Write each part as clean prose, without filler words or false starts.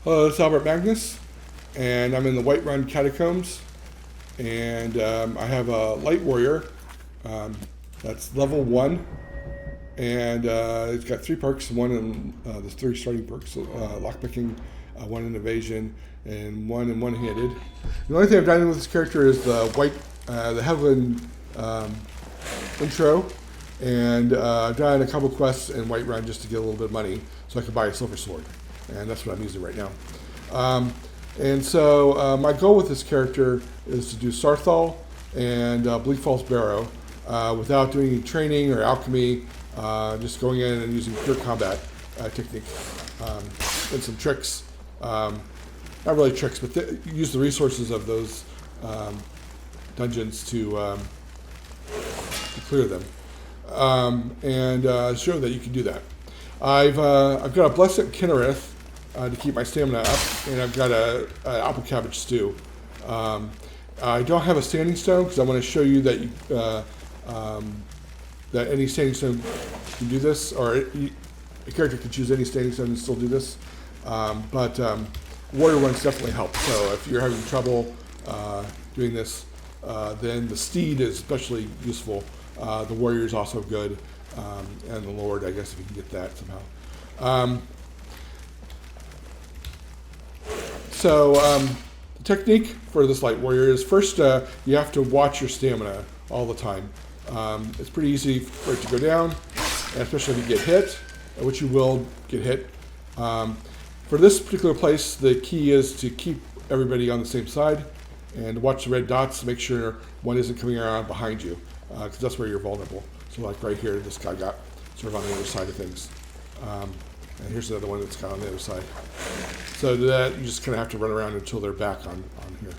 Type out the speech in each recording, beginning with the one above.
Hello, it's Albert Magnus, and I'm in the Whiterun Catacombs, and I have a Light Warrior that's level 1, and it's got 3 perks, there's 3 starting perks, lockpicking, 1 in evasion, and 1 in one-handed. The only thing I've done with this character is the Heaven intro, and I've done a couple quests in Whiterun just to get a little bit of money so I can buy a silver sword. And that's what I'm using right now. And so my goal with this character is to do Saarthal and Bleak Barrow without doing any training or alchemy, just going in and using pure combat technique and some tricks. Not really tricks, but use the resources of those dungeons to clear them. And show that you can do that. I've got a Blessed Kinnereth to keep my stamina up, and I've got a apple cabbage stew. I don't have a standing stone because I want to show you that that any standing stone can do this, or a character can choose any standing stone and still do this. But warrior ones definitely help. So if you're having trouble doing this, then the steed is especially useful. The warrior is also good, and the lord, I guess, if you can get that somehow. So the technique for this light warrior is first you have to watch your stamina all the time. It's pretty easy for it to go down, and especially if you get hit, which you will get hit. For this particular place, the key is to keep everybody on the same side and watch the red dots to make sure one isn't coming around behind you, because that's where you're vulnerable. So like right here, this guy got sort of on the other side of things. And here's another one that's kind of on the other side. So that you just kind of have to run around until they're back on here.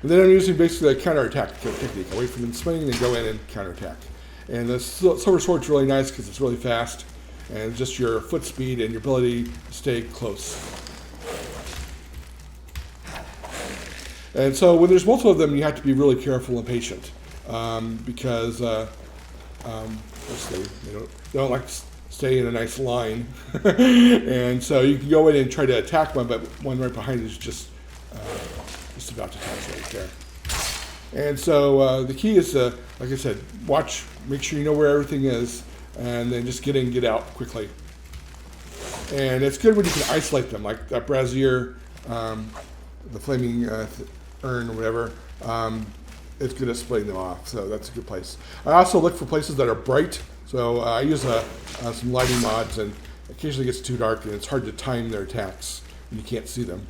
And then I'm using basically a counterattack technique. I wait for them to swing and then go in and counterattack. And the silver sword's really nice because it's really fast, and just your foot speed and your ability to stay close. And so when there's multiple of them, you have to be really careful and patient because they don't like to stay in a nice line. And so you can go in and try to attack one, but one right behind you is just about to touch right there. And so the key is, like I said, watch, make sure you know where everything is, and then just get in and get out quickly. And it's good when you can isolate them, like that brazier, the flaming urn or whatever. It's good at splitting them off, so that's a good place. I also look for places that are bright, so I use some lighting mods, and occasionally it gets too dark and it's hard to time their attacks and you can't see them.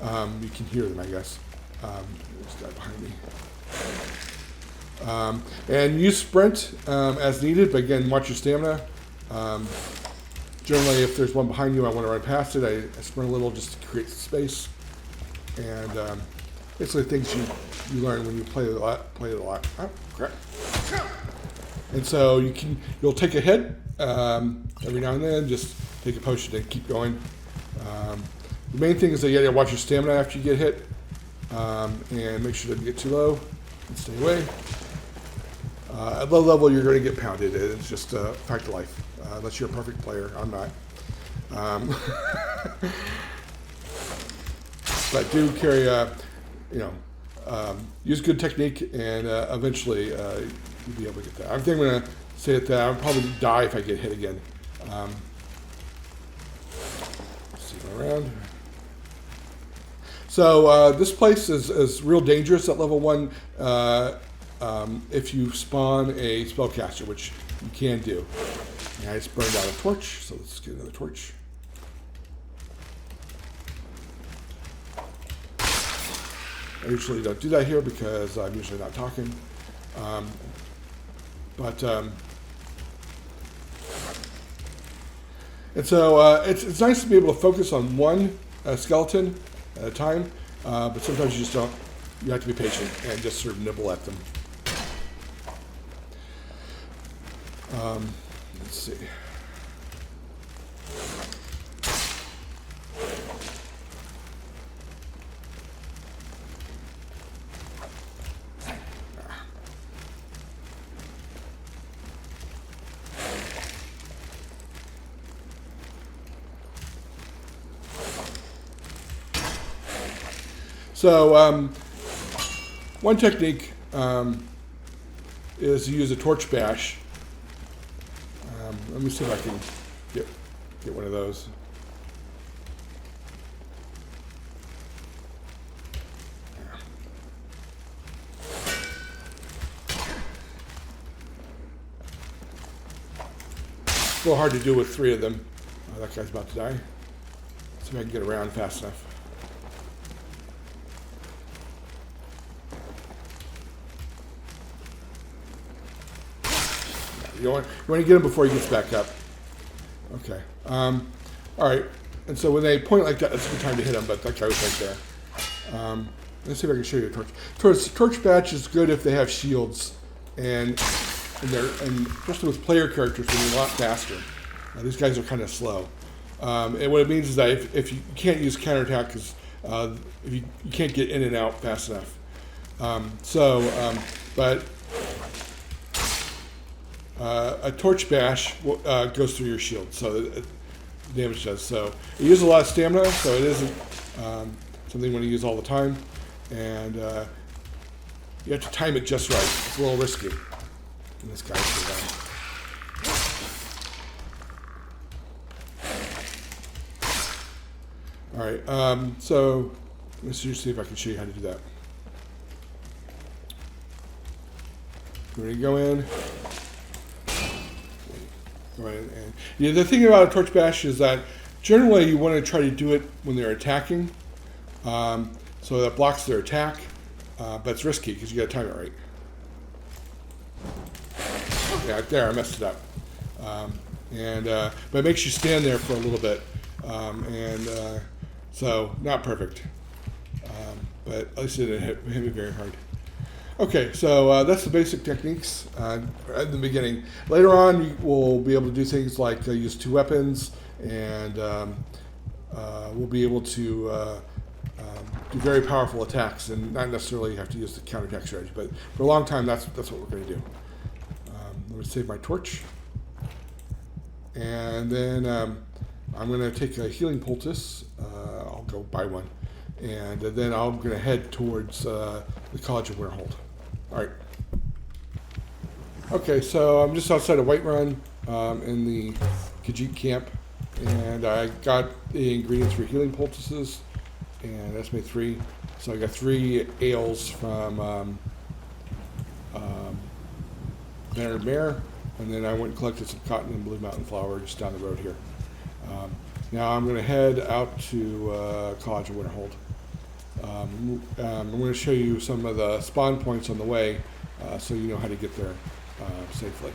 You can hear them, I guess. There's a guy behind me. And use sprint as needed, but again, watch your stamina. Generally, if there's one behind you, I want to run past it. I sprint a little just to create space. And basically things you learn when you play it a lot. Oh, crap. And so you'll take a hit every now and then, just take a potion and keep going. The main thing is that you gotta watch your stamina after you get hit, and make sure it doesn't get too low, and stay away. At low level, you're going to get pounded. It's just a fact of life, unless you're a perfect player. I'm not. But do carry, use good technique, and eventually you'll be able to get that. I think I'm going to say that I'll probably die if I get hit again. See around. So this place is real dangerous at level 1 if you spawn a spellcaster, which you can do. And I just burned out a torch, so let's get another torch. I usually don't do that here because I'm usually not talking. And so it's nice to be able to focus on one skeleton at a time, but sometimes you just don't. You have to be patient and just sort of nibble at them. Let's see. So one technique is to use a torch bash. Let me see if I can get one of those. It's a little hard to do with 3 of them. Oh, that guy's about to die. See if I can get around fast enough. You want to get him before he gets back up. Okay. All right. And so when they point like that, it's a good time to hit him, but that guy was right there. Let's see if I can show you a torch. Torch batch is good if they have shields, and especially with player characters, they're a lot faster. These guys are kind of slow. And what it means is that if you can't use counterattack because if you can't get in and out fast enough. But a torch bash goes through your shield, so the damage does. So it uses a lot of stamina, so it isn't something you want to use all the time, and you have to time it just right. It's a little risky. And this guy's down. All right, so let's just see if I can show you how to do that. We're going to go in. Right, and yeah, the thing about a torch bash is that generally you want to try to do it when they're attacking, so that blocks their attack, but it's risky because you got to time it right. Yeah, there I messed it up, but it makes you stand there for a little bit, so not perfect, but at least it didn't hit me very hard. Okay, so that's the basic techniques at the beginning. Later on, you will be able to do things like use 2 weapons, and we'll be able to do very powerful attacks, and not necessarily have to use the counterattack strategy. But for a long time, that's what we're going to do. Let me save my torch, and then I'm going to take a healing poultice. I'll go buy one, and then I'm going to head towards the College of Winterhold. All right. Okay, so I'm just outside of Whiterun in the Khajiit camp, and I got the ingredients for healing poultices, and that's made 3. So I got 3 ales from Bannered Mare, and then I went and collected some cotton and blue mountain flower just down the road here. Now I'm going to head out to College of Winterhold. I'm going to show you some of the spawn points on the way, so you know how to get there safely.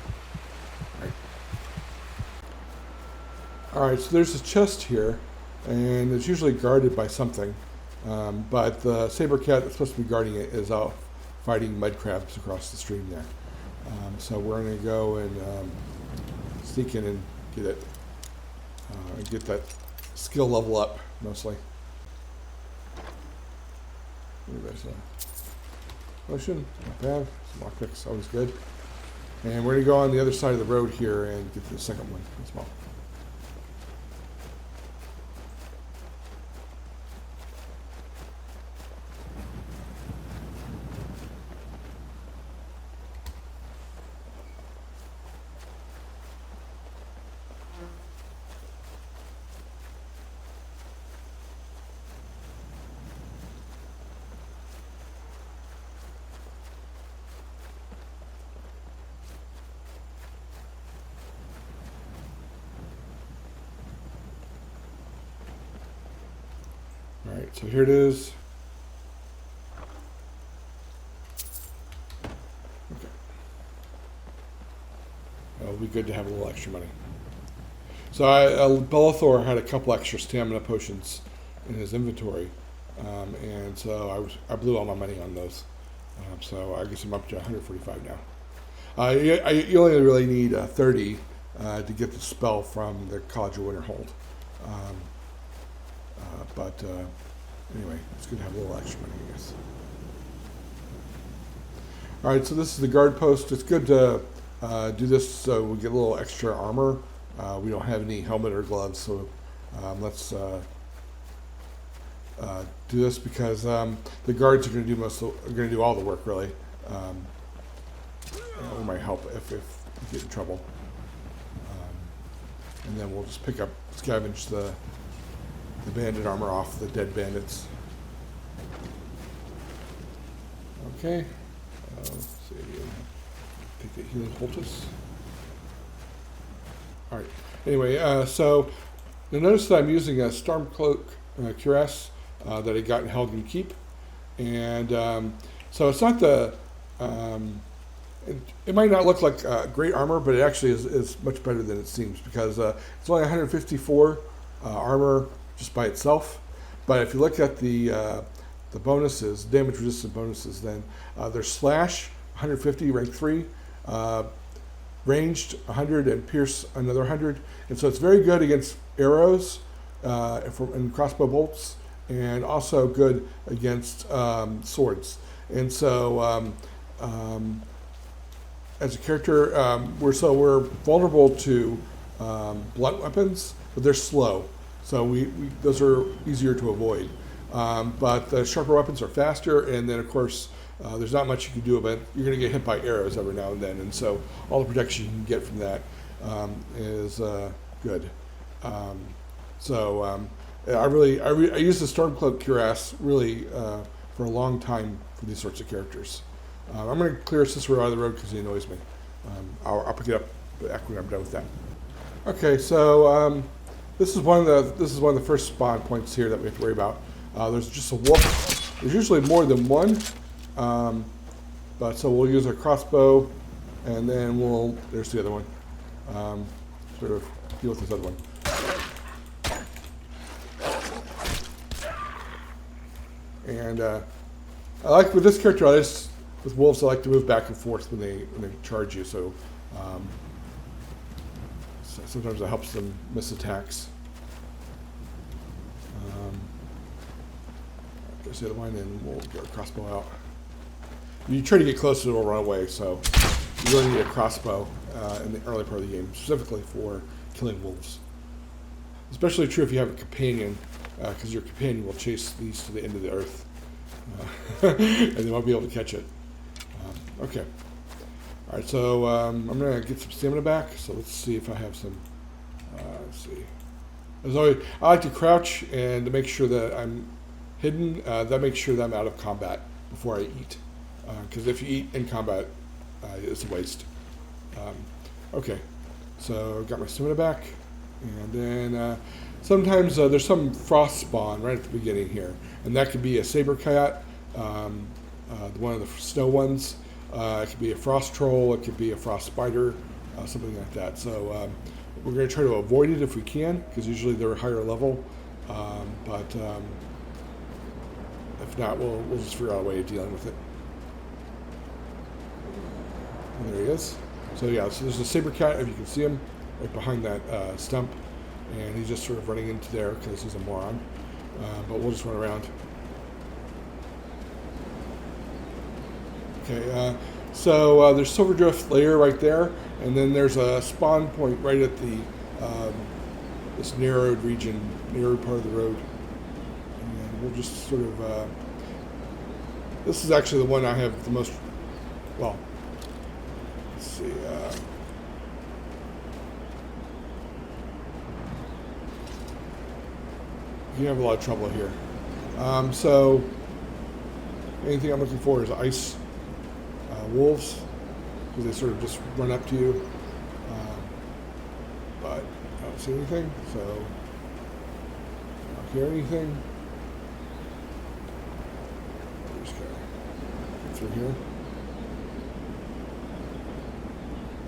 All right, so there's a chest here, and it's usually guarded by something, but the saber cat that's supposed to be guarding it is out fighting mud crabs across the stream there. So we're going to go and sneak in and get it, and get that skill level up mostly. There's a potion, not bad. Some lockpicks, always good. And we're going to go on the other side of the road here and get to the second one as well. All right, so here it is. Okay. It'll be good to have a little extra money. So Bellathor had a couple extra stamina potions in his inventory, and so I blew all my money on those. So I guess I'm up to 145 now. You only really need 30 to get the spell from the College of Winterhold. But anyway, it's good to have a little extra money, I guess. All right, so this is the guard post. It's good to do this so we get a little extra armor. We don't have any helmet or gloves, so let's do this because the guards are going to do all the work really. We might help if you get in trouble. And then we'll just scavenge the bandit armor off the dead bandits. Okay. Let's see. Take the healing poultice. All right. Anyway, so you'll notice that I'm using a Stormcloak cuirass that I got in Helgen Keep, and so it's not the. It might not look like great armor, but it actually is much better than it seems because it's only 154 armor just by itself. But if you look at the bonuses, damage resistant bonuses, then there's slash 150 rank 3, ranged 100, and pierce another 100. And so it's very good against arrows and crossbow bolts, and also good against swords. And so as a character, we're vulnerable to blunt weapons, but they're slow, so those are easier to avoid. But the sharper weapons are faster, and then of course there's not much you can do about it. You're going to get hit by arrows every now and then, and so all the protection you can get from that is good. I use the Stormcloak cuirass really for a long time for these sorts of characters. I'm going to clear Cicero out of the road because he annoys me. I'll pick it up back when I'm done with that. Okay, so this is one of the first spawn points here that we have to worry about. There's just a wolf. There's usually more than one, but so we'll use our crossbow, and then there's the other one. Sort of deal with this other one. And I like with this character, with wolves, I like to move back and forth when they charge you. So sometimes it helps them miss attacks. There's the other one, and we'll get our crossbow out. You try to get closer, it'll run away. So you really need a crossbow in the early part of the game, specifically for killing wolves. Especially true if you have a companion, because your companion will chase these to the end of the earth, and they won't be able to catch it. Okay. All right, so I'm going to get some stamina back. So let's see if I have some. Let's see. As always, I like to crouch and to make sure that I'm hidden. That makes sure that I'm out of combat before I eat. Because if you eat in combat, it's a waste. Okay. So I've got my stamina back. And then sometimes there's some frost spawn right at the beginning here. And that could be a saber cat, one of the snow ones. It could be a frost troll, it could be a frost spider, something like that. So we're going to try to avoid it if we can, because usually they're higher level. But if not, we'll just figure out a way of dealing with it. And there he is. So yeah, so there's a saber cat, if you can see him, right behind that stump. And he's just sort of running into there because he's a moron. But we'll just run around. Okay, so there's Silverdrift layer right there, and then there's a spawn point right at the this narrowed part of the road. And we'll just sort of. This is actually the one I have the most. Well, let's see. You have a lot of trouble here. So anything I'm looking for is ice. Wolves, because they sort of just run up to you, but I don't see anything, so I don't hear anything. I'm just gonna get through here.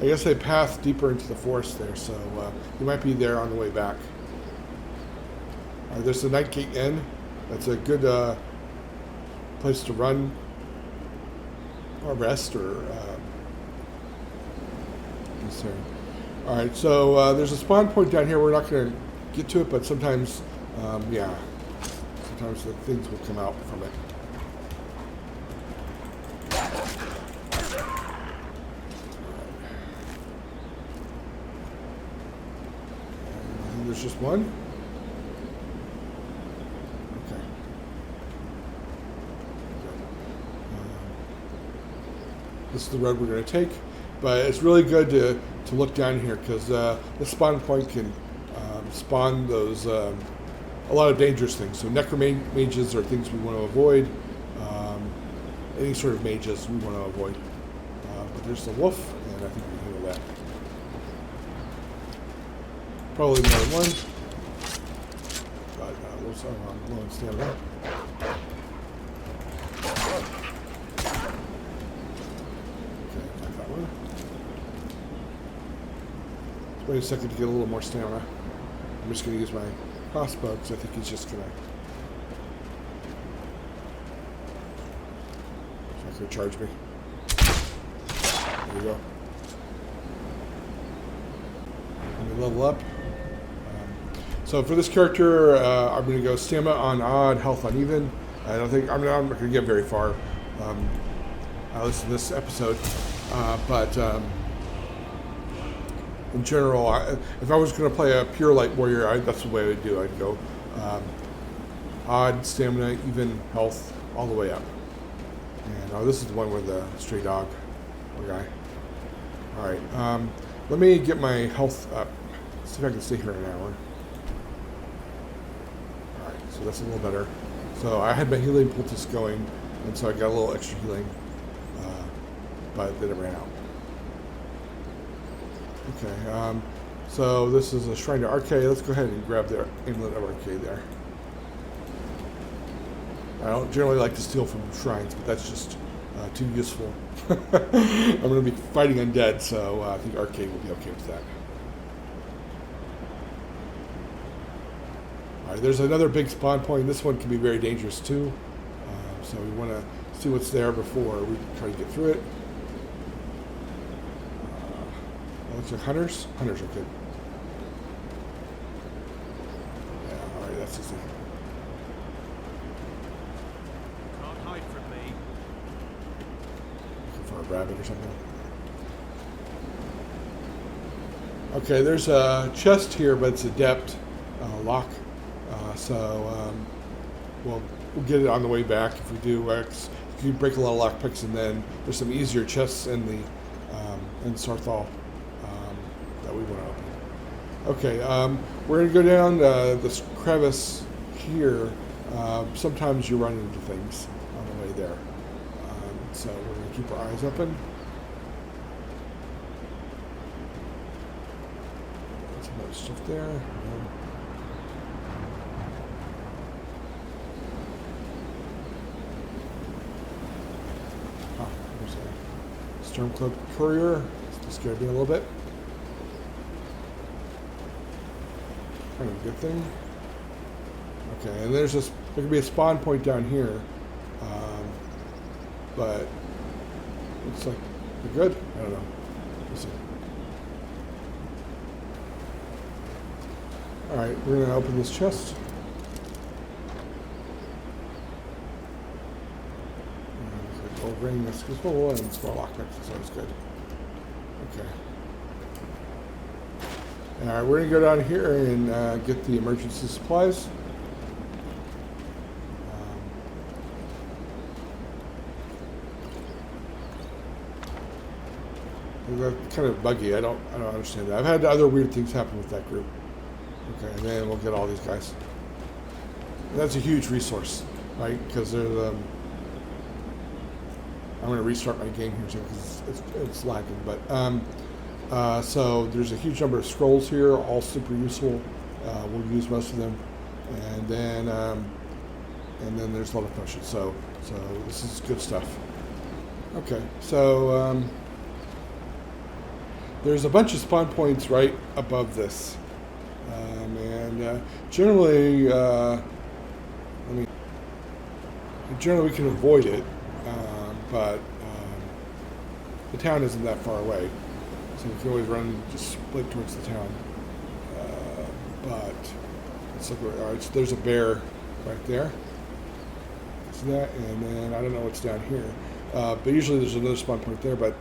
I guess they path deeper into the forest there, so you might be there on the way back. There's the Nightgate Inn. That's a good place to run or rest or concern. All right, so there's a spawn point down here. We're not going to get to it, but sometimes, sometimes the things will come out from it. And there's just one. Okay. this is the road we're going to take. But it's really good to look down here because the spawn point can spawn those a lot of dangerous things. So necromages are things we want to avoid. Any sort of mages we want to avoid. But there's the wolf, and I think we can handle that. Probably another one. But looks like I'm low on stamina. Okay, got that one. Let's wait a second to get a little more stamina. I'm just going to use my crossbow because I think he's just going to. He's not going to charge me. There we go. Let me level up. So for this character, I'm going to go stamina on odd, health on even. I don't think I'm not going to get very far. At least in this episode, but in general, if I was going to play a pure light warrior, that's the way I would do. I'd go odd, stamina, even, health, all the way up. And this is the one with the stray dog. Poor guy. All right, let me get my health up. See if I can stay here an hour. All right, so that's a little better. So I had my healing poultice going, and so I got a little extra healing, but then it ran out. Okay, so this is a shrine to Arcade. Let's go ahead and grab the amulet of Arcade there. I don't generally like to steal from shrines, but that's just too useful. I'm going to be fighting undead, so I think Arcade will be okay with that. All right, there's another big spawn point. This one can be very dangerous too, so we want to see what's there before we try to get through it. Looks like hunters. Hunters are good. Yeah, all right, that's easy. Can't hide from me. Looking for a rabbit or something. Okay, there's a chest here, but it's adept lock. So we'll get it on the way back if we do. You break a lot of lockpicks, and then there's some easier chests in the in Saarthal that we want to open. Okay, we're going to go down this crevice here. Sometimes you run into things on the way there, so we're going to keep our eyes open. Some other stuff there. Stormcloak Courier. This scared me a little bit. Kind of a good thing. Okay, and there's this. There could be a spawn point down here, but looks like we're good. I don't know. We'll see. All right, we're gonna open this chest. Gold ring, that's useful, and small lockpicks, so it's good. Okay. All right, we're gonna go down here and get the emergency supplies. They're kind of buggy. I don't understand that. I've had other weird things happen with that group. Okay, and then we'll get all these guys. And that's a huge resource, right? Because they're I'm going to restart my game here because it's lagging. But so there's a huge number of scrolls here, all super useful. We'll use most of them, and then there's a lot of potions. So this is good stuff. Okay, so there's a bunch of spawn points right above this, and generally, generally we can avoid it. But the town isn't that far away, so we can always run just split towards the town. But let's look. All right, so there's a bear right there. See that? And then I don't know what's down here. But usually there's another spawn point there. But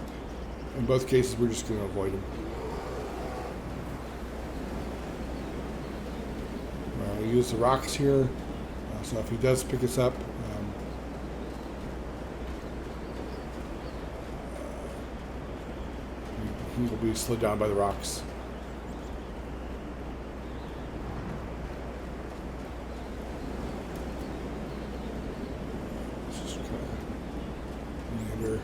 in both cases, we're just going to avoid him. Use the rocks here. So if he does pick us up. he will be slowed down by the rocks. Let's just kind of meander up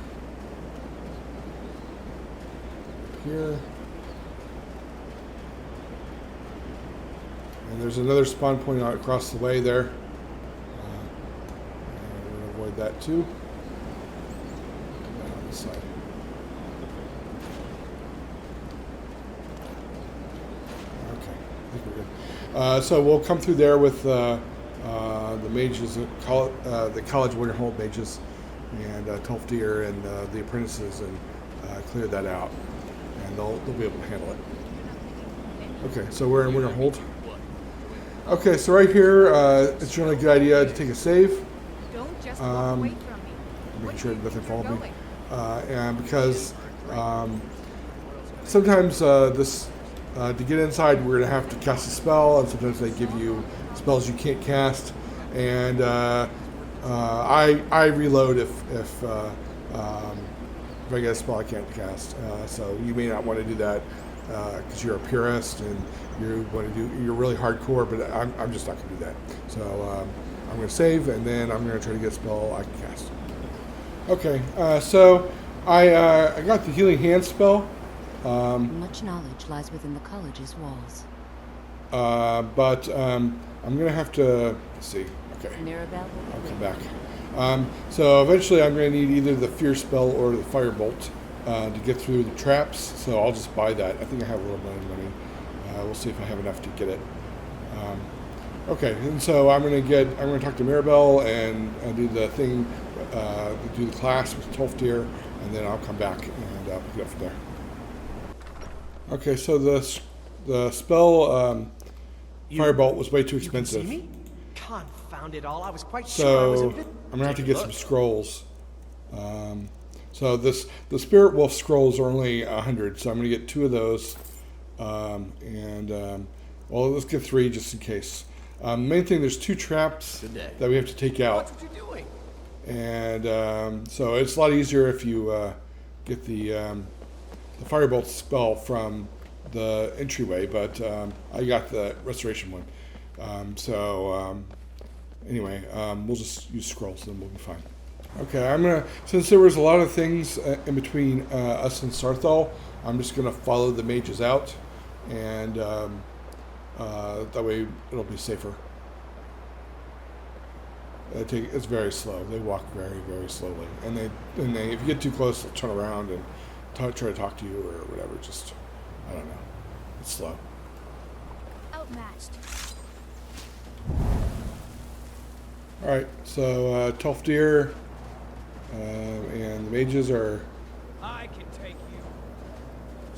here. And there's another spawn point out across the way there. And we're going to avoid that too. Come down on this side. Okay, I think we're good. So we'll come through there with the mages, the college Winterhold mages, and Tolfdir and the apprentices, and clear that out. And they'll be able to handle it. Okay, so we're in Winterhold. Okay, so right here, it's generally a good idea to take a save. Don't just walk away from me. Making sure that nothing followed me. And because sometimes to get inside, we're going to have to cast a spell, and sometimes they give you spells you can't cast. And I reload if I get a spell I can't cast. So you may not want to do that because you're a purist and you're really hardcore, but I'm just not going to do that. So I'm going to save, and then I'm going to try to get a spell I can cast. Okay, so I got the Healing Hand spell. Much knowledge lies within the college's walls. But I'm going to have to, let's see, okay, Mirabelle I'll come back. So eventually I'm going to need either the Fear spell or the Firebolt to get through the traps, so I'll just buy that. I think I have a little bit of money. We'll see if I have enough to get it. Okay, and so I'm going to talk to Mirabelle and do the thing, do the class with Tolfdir, and then I'll come back and pick it up from there. Okay, so the spell Firebolt was way too expensive. You can see me? Confound it all! I was quite sure I was a So bit. I'm gonna have to Take a get some look. scrolls. So the Spirit Wolf scrolls are only 100, so I'm gonna get 2 of those. Well, let's get 3 just in case. Main thing, there's 2 traps Good day. that we have to take out, What you doing? and so it's a lot easier if you get the Firebolt spell from the entryway. But I got the Restoration one. Anyway, we'll just use scrolls and we'll be fine. Okay, since there was a lot of things in between us and Saarthal, I'm just gonna follow the mages out, and that way it'll be safer. It's very slow. They walk very, very slowly, and they if you get too close, they'll turn around and try to talk to you or whatever. Just, I don't know. It's slow. Outmatched. All right, so Tolfdir and the mages are I can take you.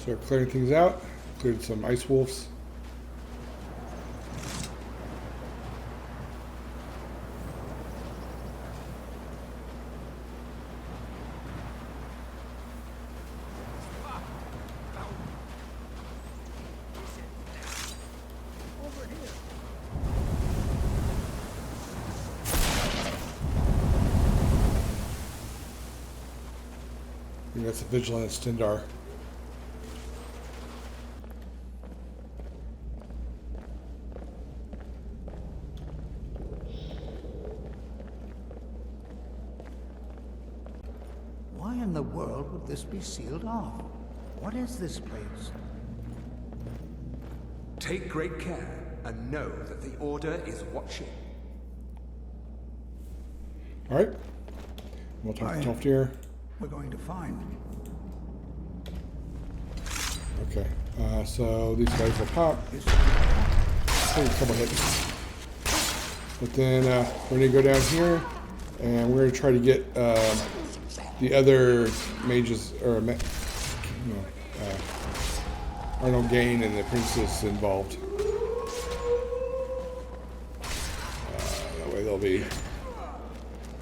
start clearing things out. Cleared some ice wolves. Over here. I think that's a vigilant Stendar. Why in the world would this be sealed off? What is this place? Take great care and know that the Order is watching. All right, we'll talk to Tolfdir. We're going to find. Okay, so these guys will pop. Take a couple hits. But then we're going to go down here, and we're going to try to get the other mages, or Arnold Gain and the princess involved. That way there'll be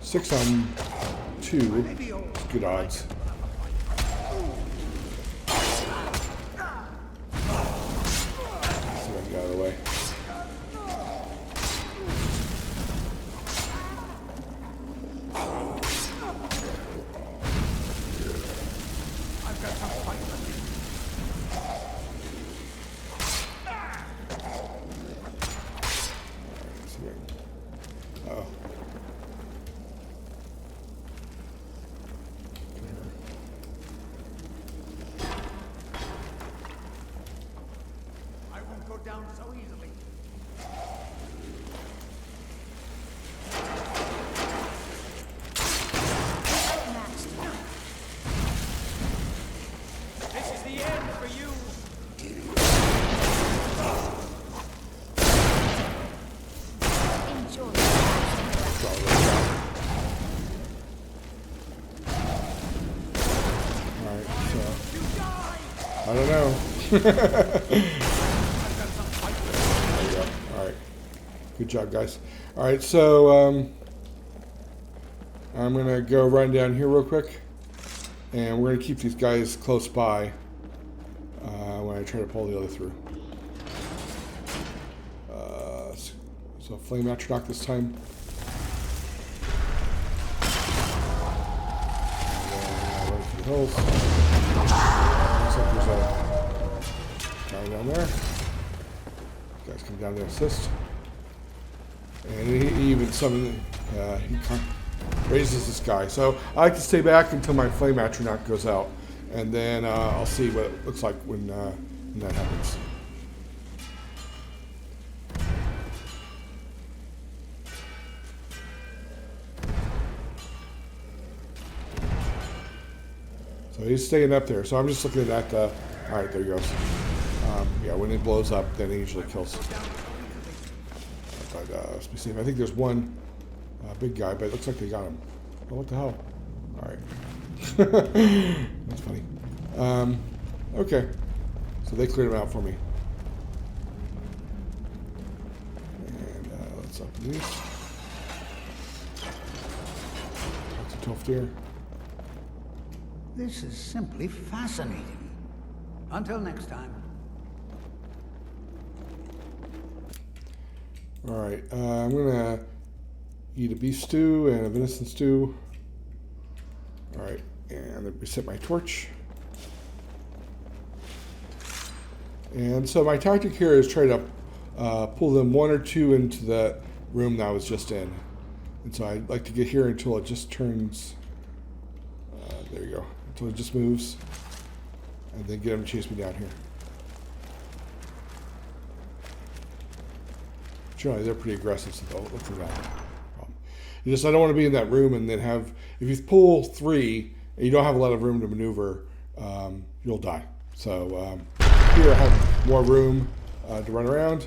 6 on 2. It's good odds. See if I can get out of the way. go down so easily. Outmatched. This is the end for you. Enjoy. Alright, so I don't know. There you go. Alright. Good job, guys. Alright, so I'm gonna go run down here real quick. And we're gonna keep these guys close by when I try to pull the other through. So flame atronach this time. And then run through the hills. Looks like there's a guy down there. Guys come down to assist. And he even summoned, he raises this guy. So I like to stay back until my flame atronach goes out. And then I'll see what it looks like when that happens. So he's staying up there. So I'm just looking at the... Alright, there he goes. Yeah, when it blows up, then it usually kills. But let's be safe. I think there's one big guy, but it looks like they got him. Oh, what the hell? Alright. That's funny. Okay. So they cleared him out for me. And let's open these. That's a tough deer. This is simply fascinating. Until next time. Alright, I'm gonna eat a beef stew and a venison stew. Alright, and then reset my torch. And so my tactic here is try to pull them one or two into the room that I was just in. And so I'd like to get here until it just turns, there you go, until it just moves. And then get them to chase me down here. Generally, they're pretty aggressive, so they'll look for that problem. You just, I don't want to be in that room and then have, if you pull three and you don't have a lot of room to maneuver, you'll die. So here I have more room to run around,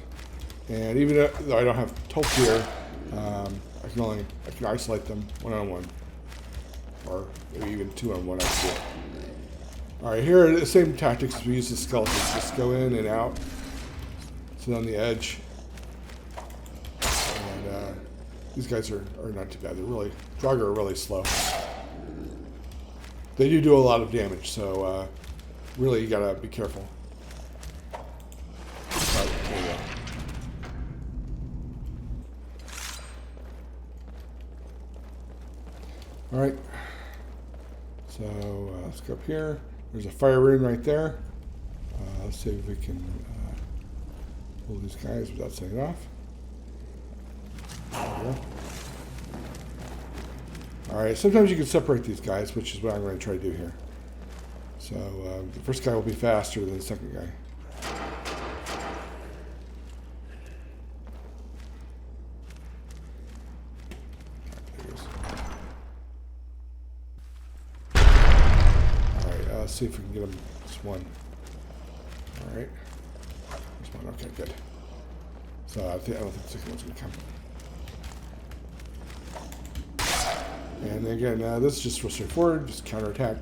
and even though I don't have Tolkien, I can isolate them one-on-one, or maybe even two-on-one. I see it. All right, here are the same tactics we use the skeletons. Just go in and out, sit on the edge. These guys are not too bad. They're really, Draugr are really slow. They do a lot of damage, so really you gotta be careful. Right, there you go. Alright. So let's go up here. There's a fire rune right there. Let's see if we can pull these guys without setting it off. Alright, sometimes you can separate these guys, which is what I'm going to try to do here. So the first guy will be faster than the second guy. Alright, let's see if we can get him this one. Alright. This one, okay, good. So I don't think the second one's going to come. And again, this is just real straightforward, just counterattack.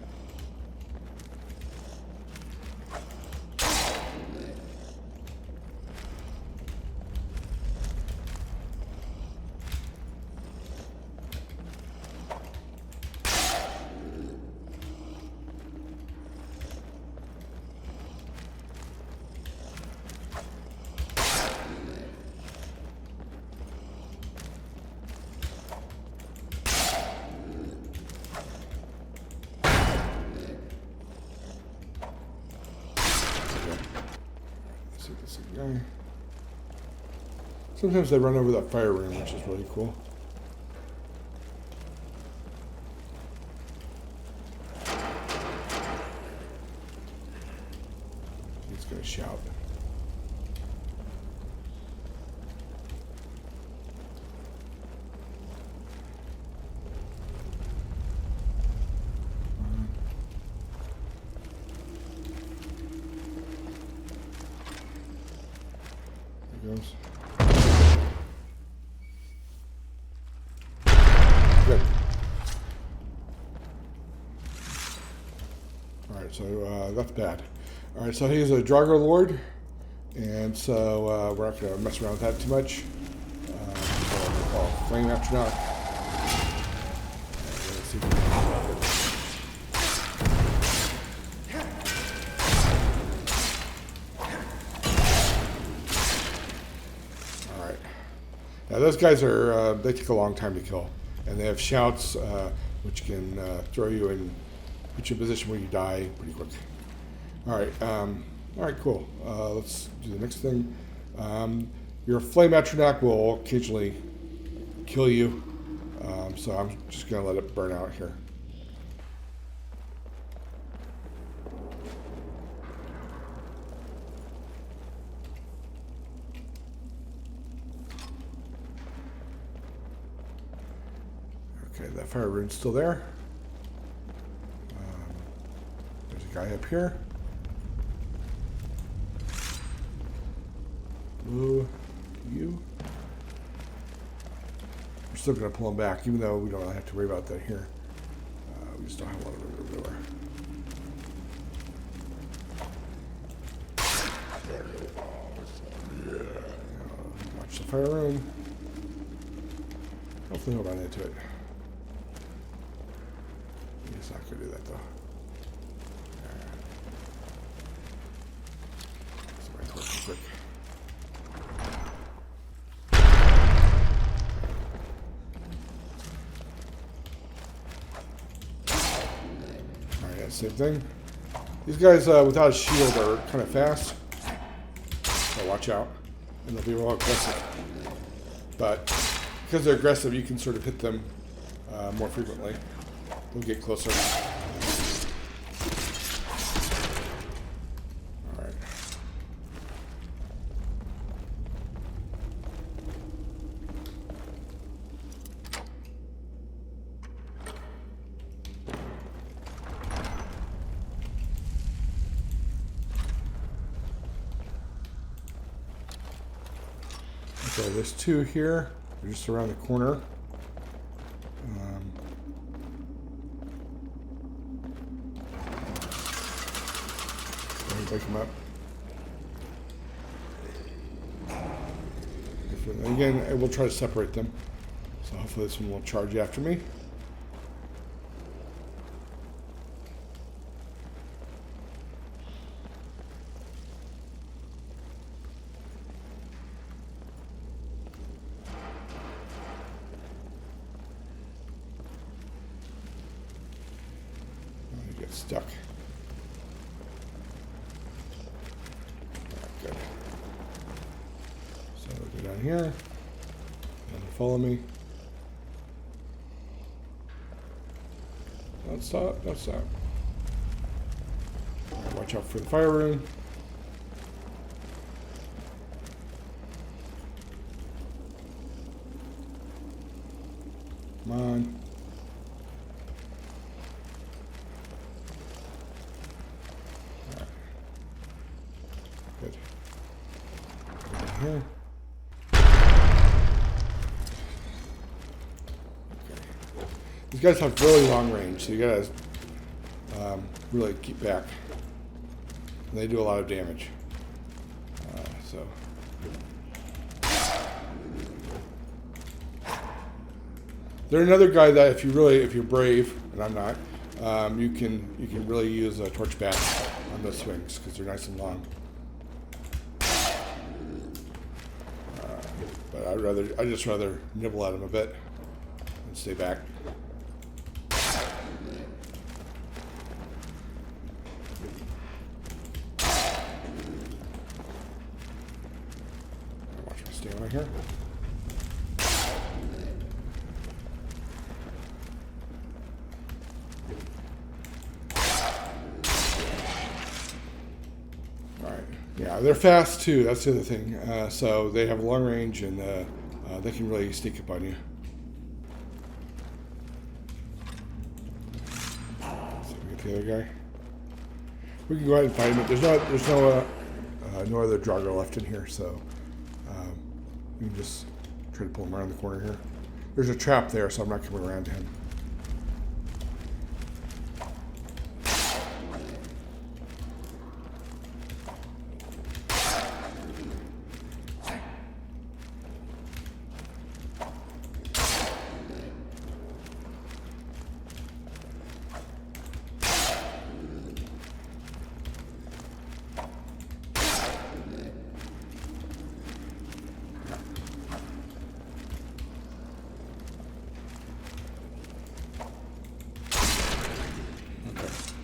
Sometimes they run over that fire room, which is really cool. He's gonna shout. There it goes. Good. Alright, so that's bad. Alright, so he's a Draugr Lord, and so we're not going to mess around with that too much. So I'm going to call Flame Astronaut. Let's see if we can stop it. Alright. Now those guys are, they take a long time to kill. And they have shouts, which can throw you in, put you in a position where you die pretty quick. Alright, cool. Let's do the next thing. Your Flame Atronach will occasionally kill you, so I'm just going to let it burn out here. Okay, that fire rune's still there. There's a guy up here. Blue, you. We're still going to pull him back, even though we don't really have to worry about that here. We just don't have a lot of room everywhere. Watch the fire rune. Hopefully he'll run into it. He's not going to do that though. Somebody torch him quick. Alright, same thing. These guys without a shield are kind of fast. So watch out. And they'll be real aggressive. But because they're aggressive, you can sort of hit them more frequently. They'll get closer. Alright. Okay, there's two here. They're just around the corner. Wake them up. And again, I will try to separate them. So hopefully this one will charge after me. Oh, he gets stuck. Good. So we'll go down here and follow me. Don't stop, don't stop. Watch out for the fire rune. Come on. Good. Down here. Okay. These guys have really long range, so you gotta really keep back. And they do a lot of damage. So. They're another guy that if you're brave, and I'm not, you can really use a torch back on those swings because they're nice and long. But I'd just rather nibble at them a bit and stay back. Watch my stamina here. Yeah, they're fast too. That's the other thing. So they have long range and they can really sneak up on you. So we get the other guy. We can go ahead and fight him. There's no other Draugr left in here, so You can just try to pull him around the corner here. There's a trap there, so I'm not coming around to him.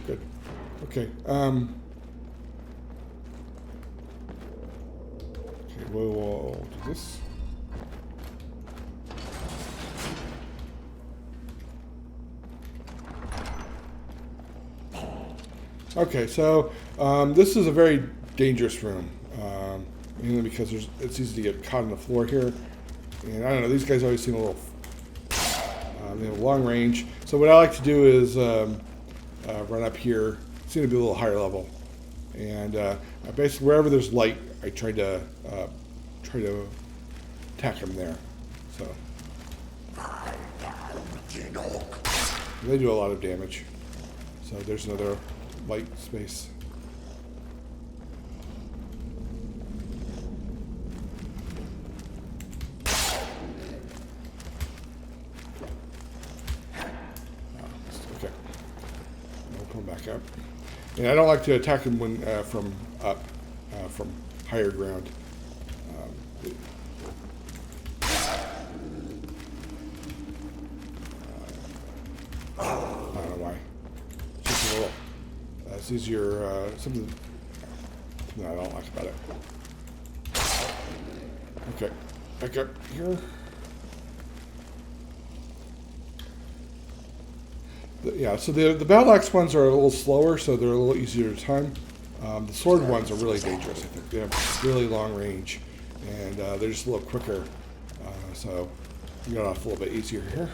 Good. Okay. Okay, we'll do this. Okay, so this is a very dangerous room, mainly because it's easy to get caught on the floor here. And I don't know, these guys always seem a little, they have long range. So what I like to do is run up here, seem to be a little higher level. And basically wherever there's light, I try to attack them there. So they do a lot of damage. So there's another light space. Okay. I'll pull back up. And I don't like to attack him when from up, from higher ground. I don't know why. Just a little. It's easier. Something I don't like about it. Okay, back up here. Yeah, so the battle axe ones are a little slower, so they're a little easier to time. The sword ones are really dangerous, I think. They have really long range, and they're just a little quicker. So you got off a little bit easier here.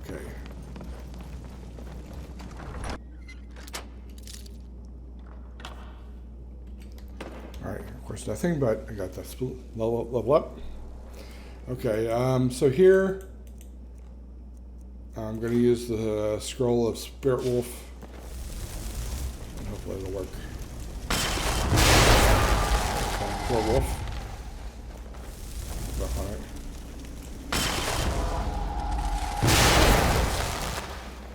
Okay. Alright, of course nothing, but I got that level up. Okay, so here I'm going to use the scroll of Spirit Wolf, and hopefully it'll work. Spirit Wolf. Rough on it.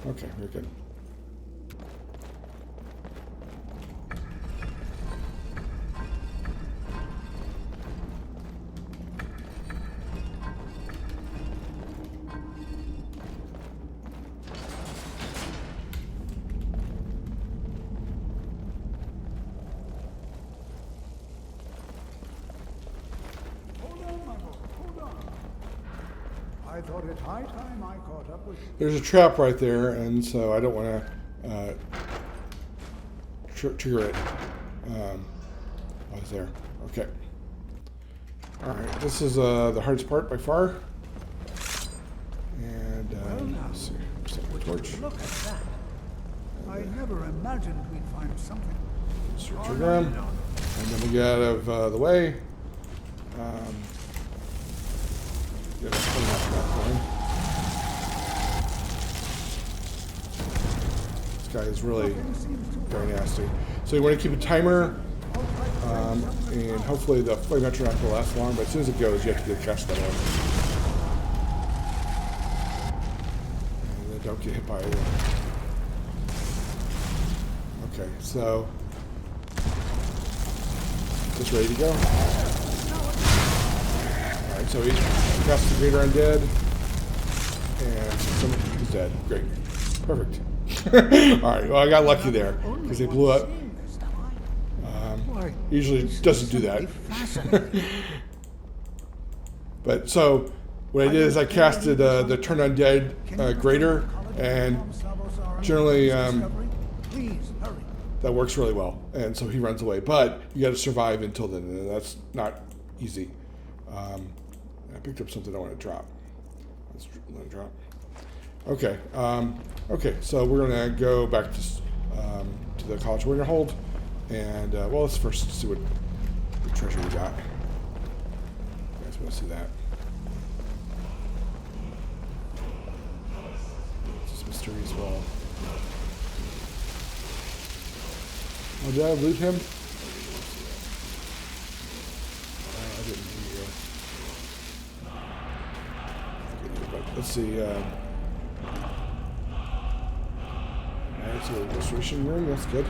Okay, we're good. I thought it high time I caught up with you. There's a trap right there, and so I don't want to trigger it. I was there. Okay. All right. This is the hardest part by far. And let's see. Set the torch. Look at that. I never imagined we'd find something. Trigger him, and then we get out of the way. Get a clean up that point. This guy is really very nasty. So you want to keep a timer, and hopefully the flame metronock will last long, but as soon as it goes, you have to get cast that one. And then don't get hit by it. Okay, so just ready to go. Alright, so he cast the Greater Undead, and he's dead. Great. Perfect. Alright, well I got lucky there, because they blew up. Usually doesn't do that. But so, what I did is I casted the Turn Undead Greater, and generally that works really well. And so he runs away. But you got to survive until then, and that's not easy. I picked up something I want to drop. Let's let it drop. Okay. Okay. So we're gonna go back to the College of Winterhold, and well, let's first see what treasure we got. You guys want to see that? It's just mysterious wall. Oh, did I loot him? I didn't do but let's see. Alright, so restoration room, that's good.